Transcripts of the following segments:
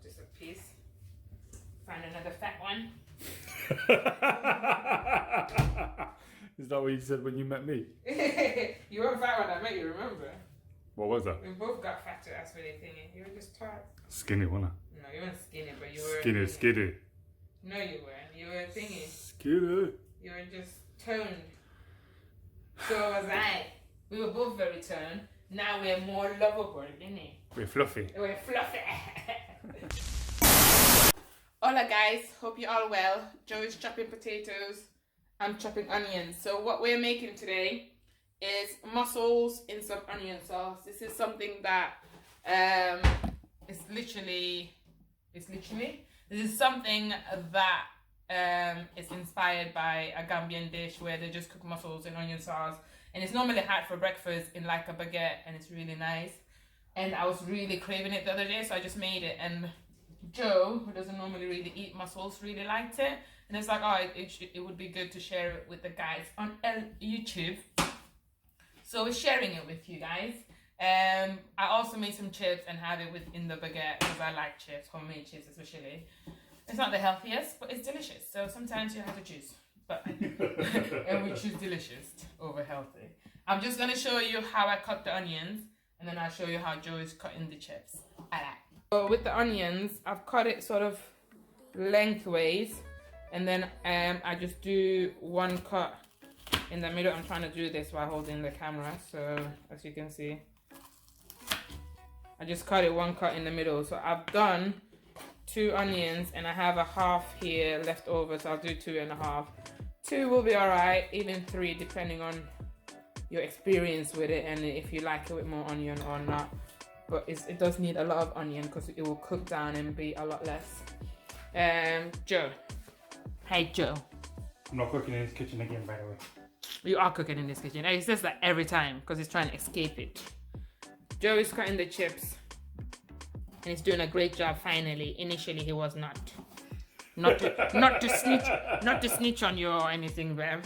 just a piece. Find another fat one. Is that what you said when you met me? You were fat when I met you, remember? What was that? We both got fatter as really thingy. You were just tired. Skinny, wasn't No, you weren't skinny, but you I? were Skinny, thingy. skinny. No, you weren't. You were thingy. Skinny. You were just toned. So was I. We were both very toned. Now we're more lovable, didn't we? We're fluffy. We're fluffy. Hola guys, hope you're all well. Joe is chopping potatoes. I'm chopping onions. So what we're making today is mussels in some onion sauce. This is something that this is something that is inspired by a Gambian dish where they just cook mussels in onion sauce, and it's normally had for breakfast in like a baguette, and it's really nice. And I was really craving it the other day, so I just made it. And Joe, who doesn't normally really eat mussels, really liked it, and it's like, oh, it would be good to share it with the guys on YouTube. So we're sharing it with you guys. I also made some chips and have it within the baguette because I like chips, homemade chips especially. It's not the healthiest, but it's delicious. So sometimes you have to choose, but and we choose delicious over healthy. I'm just gonna show you how I cut the onions, and then I'll show you how Joe is cutting the chips. So with the onions, I've cut it sort of lengthways, and then I just do one cut in the middle. I'm trying to do this while holding the camera, so as you can see, I just cut it one cut in the middle. So I've done 2 onions, and I have a half here left over, so I'll do 2.5. 2 will be alright, even 3 depending on your experience with it and if you like it with more onion or not. But it does need a lot of onion because it will cook down and be a lot less. Joe. Hey Joe. I'm not cooking in this kitchen again, by the way. You are cooking in this kitchen. He says that every time because he's trying to escape it. Joe is cutting the chips. And he's doing a great job finally. Initially he was not. Not to snitch on you or anything, Bev.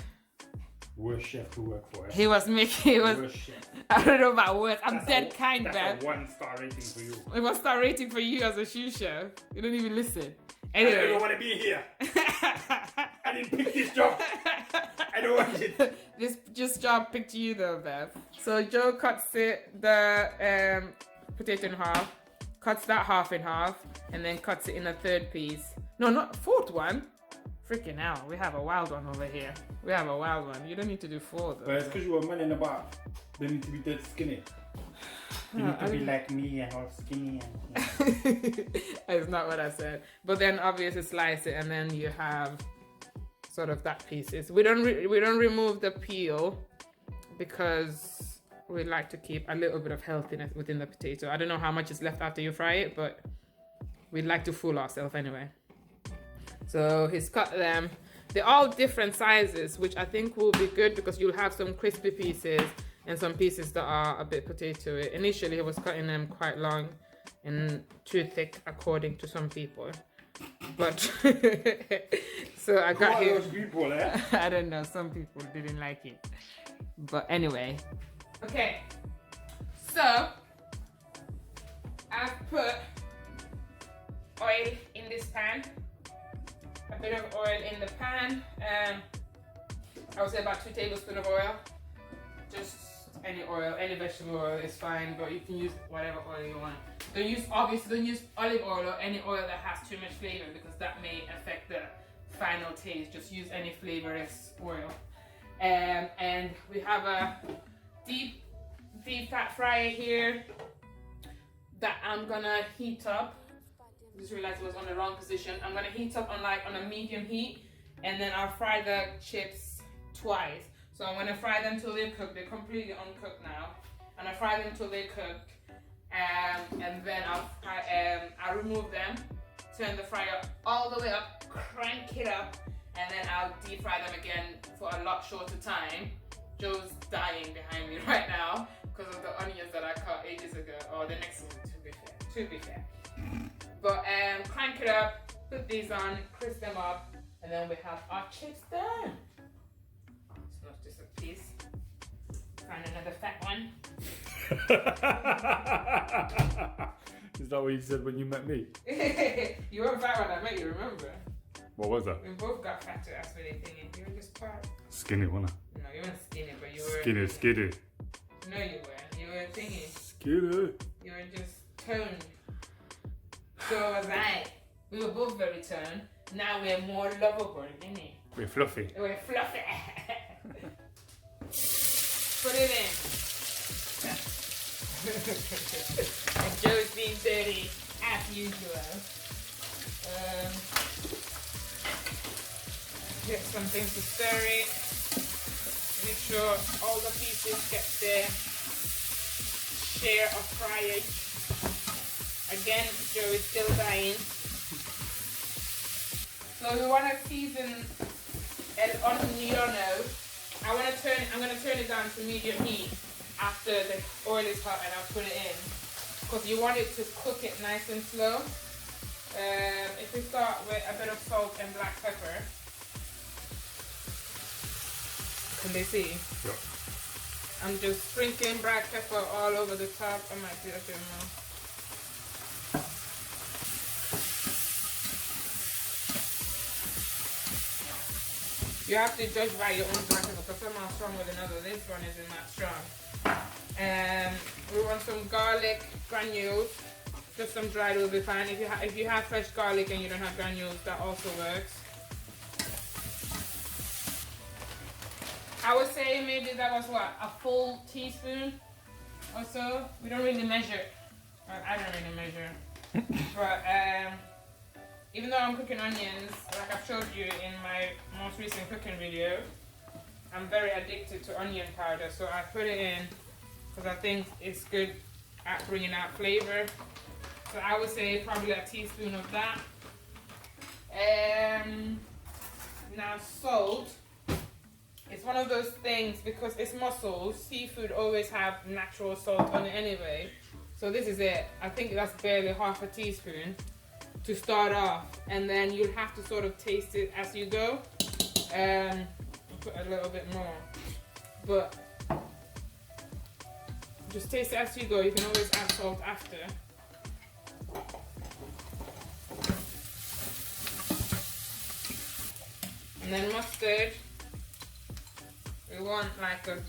Worst chef to work for. He was making worst chef. I don't know about words. I'm dead kind, Bev. That's a 1-star rating for you. It was star rating for you as a shoe chef. You don't even listen. Anyway. I don't want to be here. I didn't pick this job. I don't want it. This job picked you though, Bev. So Joe cuts the potato in half, cuts that half in half, and then cuts it in a third piece. No, not fourth one. Freaking hell, we have a wild one over here. We have a wild one. You don't need to do 4 though. But it's because you were manning about. They need to be dead skinny. They need to be like me and all skinny and. It's not what I said. But then obviously slice it, and then you have sort of that pieces. We don't remove the peel because we like to keep a little bit of healthiness within the potato. I don't know how much is left after you fry it, but we'd like to fool ourselves anyway. So he's cut them. They're all different sizes, which I think will be good because you'll have some crispy pieces and some pieces that are a bit potatoey. Initially, he was cutting them quite long and too thick, according to some people. But so I got here. Those people, eh? I don't know. Some people didn't like it, but anyway. Okay. So I've put oil in this pan. A bit of oil in the pan. I would say about 2 tablespoons of oil. Just any oil, any vegetable oil is fine, but you can use whatever oil you want. Don't use olive oil or any oil that has too much flavor because that may affect the final taste. Just use any flavorless oil. And we have a deep fat fryer here that I'm gonna heat up. Just realized it was on the wrong position. I'm gonna heat up on a medium heat, and then I'll fry the chips twice. So I'm gonna fry them till they're cooked. They're completely uncooked now, and I fry them till they're cooked, and then I'll remove them, turn the fryer all the way up, crank it up, and then I'll deep fry them again for a lot shorter time. Joe's dying behind me right now because of the onions that I cut ages ago, or the next one, to be fair. But crank it up, put these on, crisp them up, and then we have our chips done. It's not just a piece. Find another fat one. Is that what you said when you met me? You weren't fat when I met you, remember? What was that? We both got fatter, that's really thinking. You were just fat. Skinny, wasn't I? No, you weren't skinny, but you were... Skinny. No, you weren't. You were thingy. Skinny. You were just toned. So was I. We were both very toned. Now we're more lovable, isn't it? We're fluffy. We're fluffy. Put it in. And Joe's being dirty as usual. Get something to stir it. Make sure all the pieces get their share of fryage. Again, Joe is still dying. So we want to season el horno. I'm gonna turn it down to medium heat after the oil is hot, and I'll put it in because you want it to cook it nice and slow. If we start with a bit of salt and black pepper, can they see? Yeah. I'm just sprinkling black pepper all over the top. I might do a bit more. You have to judge by your own black pepper because some are stronger than others. This one isn't that strong. We want some garlic granules. Just some dried will be fine. If you have fresh garlic and you don't have granules, that also works. I would say maybe that was what, a full teaspoon or so. We don't really measure. Well, I don't really measure. But even though I'm cooking onions, like I've showed you in my most recent cooking video, I'm very addicted to onion powder, so I put it in because I think it's good at bringing out flavor. So I would say probably a teaspoon of that. Now salt. It's one of those things, because it's mussels, seafood always have natural salt on it anyway. So this is it. I think that's barely half a teaspoon to start off, and then you'll have to sort of taste it as you go. Put a little bit more, but just taste it as you go. You can always add salt after. And then mustard. We want like a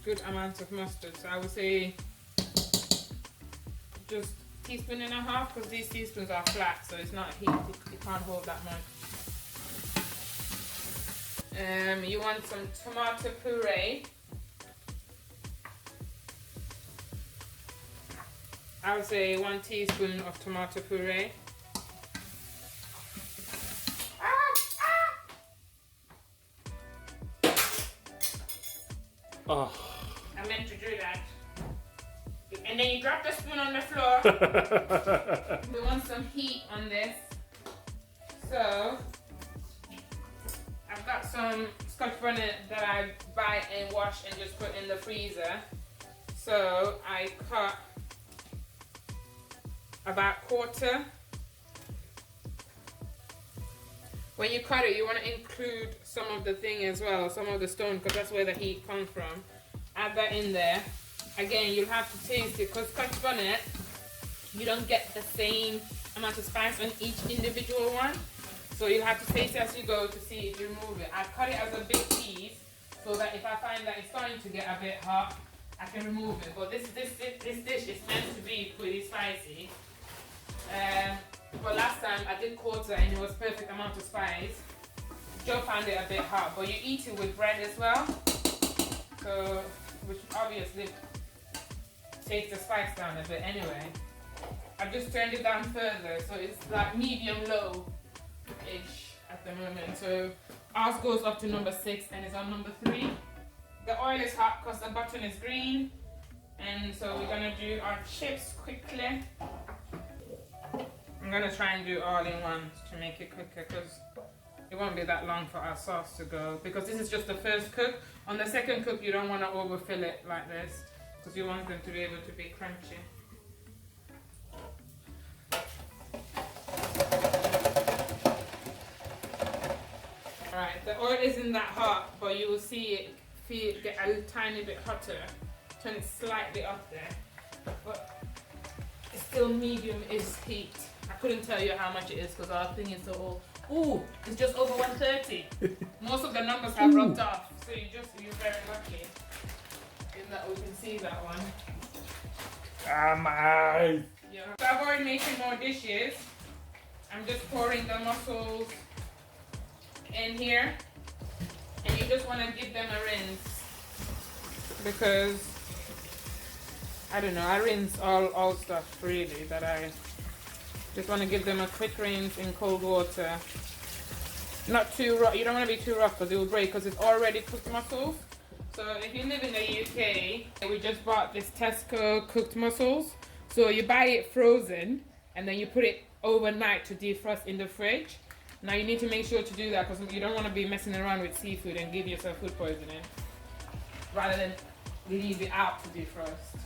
good amount of mustard, so I would say just a teaspoon and a half, because these teaspoons are flat, so it's not heat, it can't hold that much. You want some tomato puree. I would say 1 teaspoon of tomato puree. Oh. I meant to do that. And then you drop the spoon on the floor. We want some heat on this. So, I've got some Scotch bonnet that I buy and wash and just put in the freezer. So, I cut about 1/4. When you cut it, you want to include some of the thing as well, some of the stone, because that's where the heat comes from. Add that in there. Again, you'll have to taste it, because Scotch bonnet, you don't get the same amount of spice on each individual one. So you'll have to taste it as you go to see if you remove it. I cut it as a big piece, so that if I find that it's starting to get a bit hot, I can remove it. But this dish is meant to be pretty spicy. But last time I did 1/4 and it was perfect amount of spice. Joe found it a bit hot, but you eat it with bread as well. So, which obviously takes the spice down a bit anyway. I've just turned it down further, so it's like medium-low-ish at the moment. So ours goes up to number 6 and it's on number 3. The oil is hot because the button is green. And so we're gonna do our chips quickly. I'm gonna try and do all in one to make it quicker, because it won't be that long for our sauce to go, because this is just the first cook. On the second cook, you don't want to overfill it like this, because you want them to be able to be crunchy. Alright, the oil isn't that hot, but you will see it get a tiny bit hotter. Turn it slightly up there. But still medium is heat. I couldn't tell you how much it is because our thing is so old. Ooh, it's just over 130. Most of the numbers have rubbed off, so you're very lucky in that we can see that one. Ah, my eyes. Yeah. To avoid making more dishes, I'm just pouring the mussels in here, and you just want to give them a rinse because I don't know, I rinse all stuff really that I just want to give them a quick rinse in cold water. Not too rough, you don't want to be too rough because it will break because it's already cooked mussels. So if you live in the UK, we just bought this Tesco cooked mussels. So you buy it frozen and then you put it overnight to defrost in the fridge. Now you need to make sure to do that because you don't want to be messing around with seafood and give yourself food poisoning. Rather than leave it out to defrost.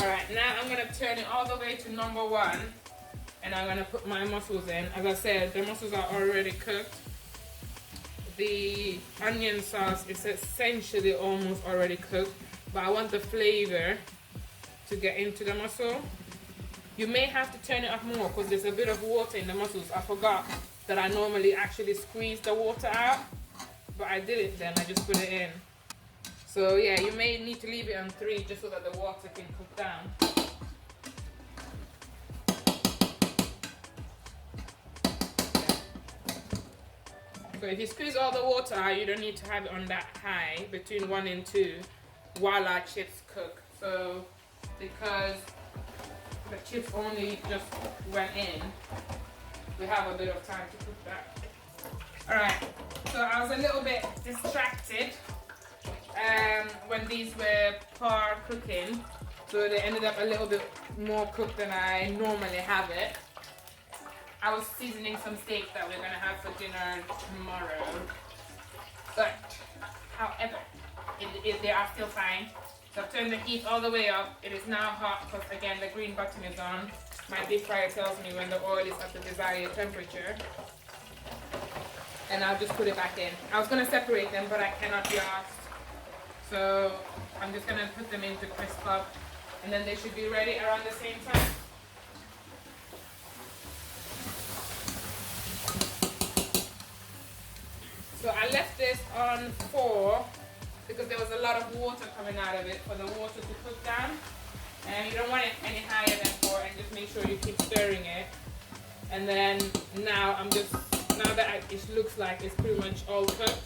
Alright, now I'm going to turn it all the way to number 1. And I'm going to put my mussels in. As I said, the mussels are already cooked. The onion sauce is essentially almost already cooked. But I want the flavor to get into the mussel. You may have to turn it up more because there's a bit of water in the mussels. I forgot that I normally actually squeeze the water out. But I did it then, I just put it in. So yeah, you may need to leave it on 3 just so that the water can cook down. So if you squeeze all the water out, you don't need to have it on that high, between 1 and 2, while our chips cook. So because the chips only just went in, we have a bit of time to cook that. Alright, so I was a little bit distracted when these were par cooking, so they ended up a little bit more cooked than I normally have it. I was seasoning some steak that we're gonna have for dinner tomorrow, but however, they are still fine. So I've turned the heat all the way up. It is now hot because again the green button is on. My deep fryer tells me when the oil is at the desired temperature. And I'll just put it back in. I was gonna separate them, but I cannot be asked. So I'm just gonna put them in to crisp up, and then they should be ready around the same time. So I left this on 4 because there was a lot of water coming out of it for the water to cook down. And you don't want it any higher than 4, and just make sure you keep stirring it. And then now that it looks like it's pretty much all cooked,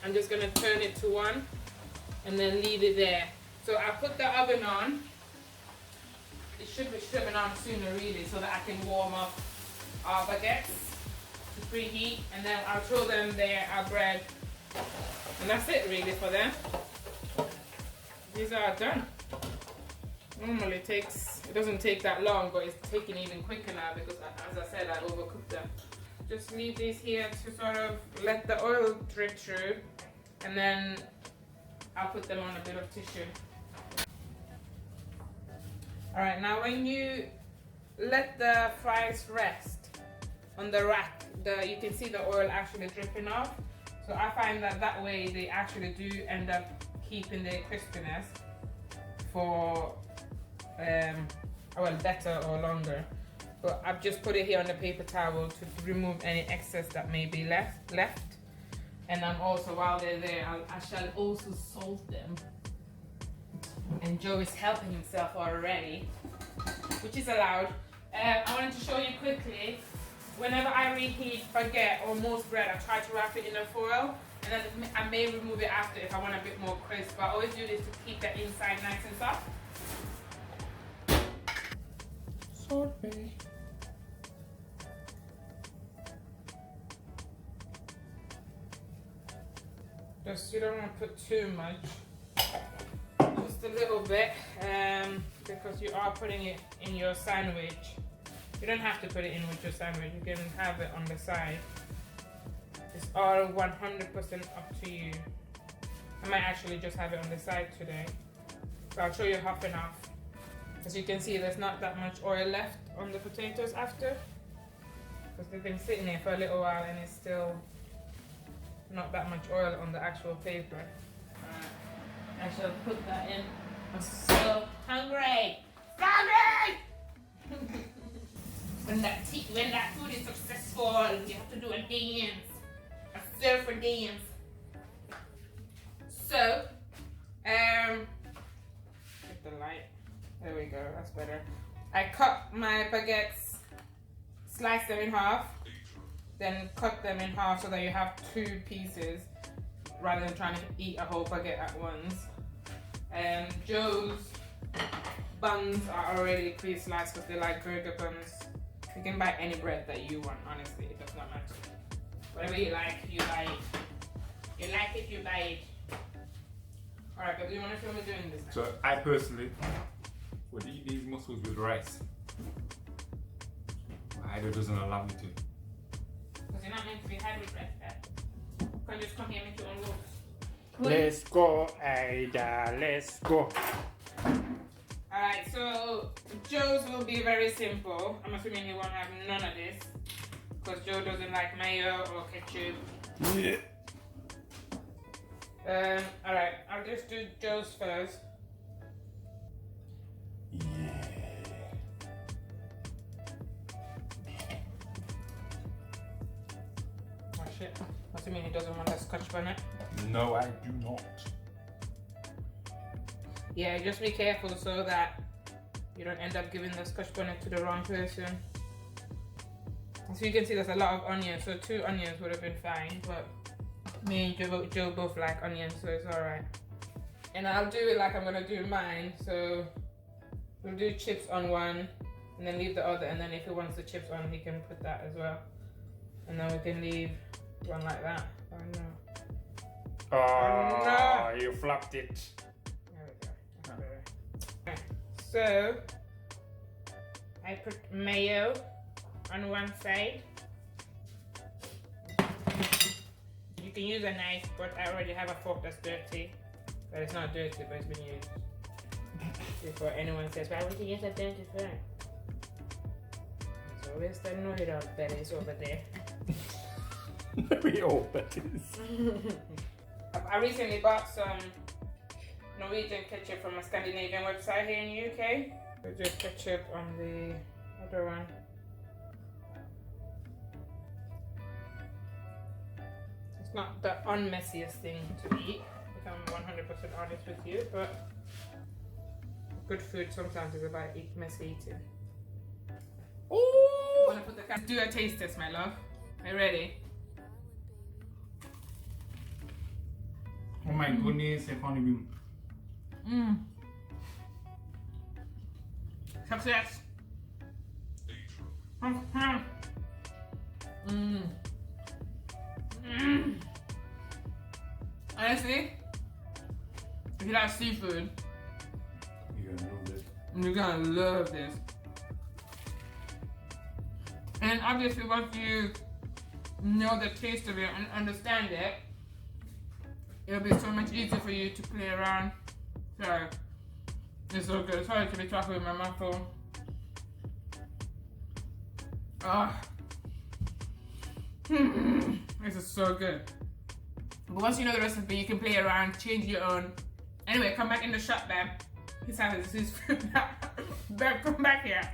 I'm just gonna turn it to 1 and then leave it there. So I put the oven on. It should have been on sooner really, so that I can warm up our baguettes to preheat, and then I'll throw them there, our bread, and that's it really for them. These are done. Normally it doesn't take that long, but it's taking even quicker now because, as I said, I overcooked them. Just leave these here to sort of let the oil drip through, and then I'll put them on a bit of tissue. Alright, now when you let the fries rest on the rack, you can see the oil actually dripping off. So I find that way they actually do end up keeping their crispiness for better or longer. But I've just put it here on the paper towel to remove any excess that may be left. And I'm also, while they're there, I shall also salt them. And Joe is helping himself already, which is allowed. I wanted to show you quickly, whenever I reheat baguette or most bread, I try to wrap it in a foil, and then I may remove it after if I want a bit more crisp. But I always do this to keep the inside nice and soft. Sorry. You don't want to put too much, just a little bit, because you are putting it in your sandwich. You don't have to put it in with your sandwich, you can have it on the side. It's all 100% up to you. I might actually just have it on the side today. So I'll show you half and half. As you can see, there's not that much oil left on the potatoes after, because they've been sitting here for a little while and it's still not that much oil on the actual paper. I shall put that in. I'm so hungry! Hungry! When that food is successful, you have to do a dance. A surfer dance. So, get the light. There we go, that's better. I cut my baguettes, slice them in half, then cut them in half so that you have 2 pieces rather than trying to eat a whole baguette at once. Joe's buns are already pre-sliced because they're like burger buns. You can buy any bread that you want, honestly, it does not matter. Whatever you like, you buy it. You like it, you buy it. Alright, but do you want to film me doing this? So I personally would eat these mussels with rice. Ida doesn't allow me to. Because you're not meant to be had with bread. You can just come here and make your own rules. Let's go, Ida, let's go. Alright, so Joe's will be very simple. I'm assuming he won't have none of this. Because Joe doesn't like mayo or ketchup. Yeah. Alright, I'll just do Joe's first. Oh shit. Assuming he doesn't want a scotch bonnet. No, I do not. Yeah, just be careful so that you don't end up giving the scotch bonnet to the wrong person. So you can see there's a lot of onions, so 2 onions would have been fine, but me and Joe both like onions, so it's alright. And I'll do it like I'm gonna do mine, so we'll do chips on one, and then leave the other, and then if he wants the chips on, he can put that as well. And then we can leave one like that. Oh no. Oh, No. you flopped it. There we go. That's better. Okay. So, I put mayo on one side. You can use a knife, but I already have a fork that's dirty. But it's not dirty, but it's been used. Before anyone says, why would you use a dirty fork? It's always the know-it-all bellies over there. Very old, that is. I recently bought some Norwegian ketchup from a Scandinavian website here in the UK. So just ketchup on the other one. It's not the unmessiest thing to eat, if I'm 100% honest with you, but good food sometimes is about messy eating. Ooh! I'm gonna put the do a taste test, my love. Are you ready? Oh my goodness, I can't even. Success. Honestly, if you like seafood, You're gonna love this. you're gonna love this. And obviously, once you know the taste of it and understand it, it'll be so much easier for you to play around. So, it's so good. Sorry to be talking with my mouth full. Ah. This is so good. But once you know the recipe, you can play around, change your own. Anyway, come back in the shop, babe. His house is food now. Babe, come back here.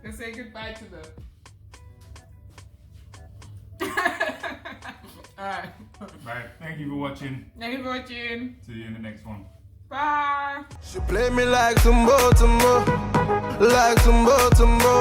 Let's say goodbye to them. Alright. Bye. Thank you for watching. Thank you for watching. See you in the next one. Bye. She play me like some Baltimore, like some Baltimore.